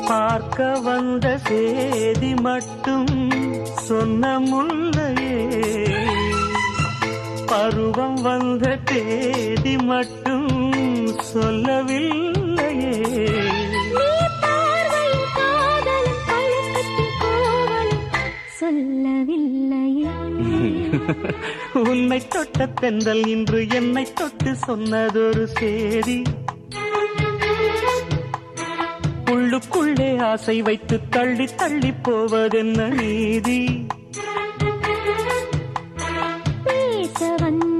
பார்க்க வந்த சேதி மட்டும் சொன்ன முல்லையே, பருவம் வந்த தேதி மட்டும் சொல்லவில்லையே. சொல்லவில்லையே. உன்னை தொட்ட தென்றல் இன்று என்னை தொட்டு சொன்னதொரு சேதி, உள்ளுக்குள்ளே ஆசை வைத்து தள்ளி தள்ளி போவதென்ன நீதி. பேச வந்த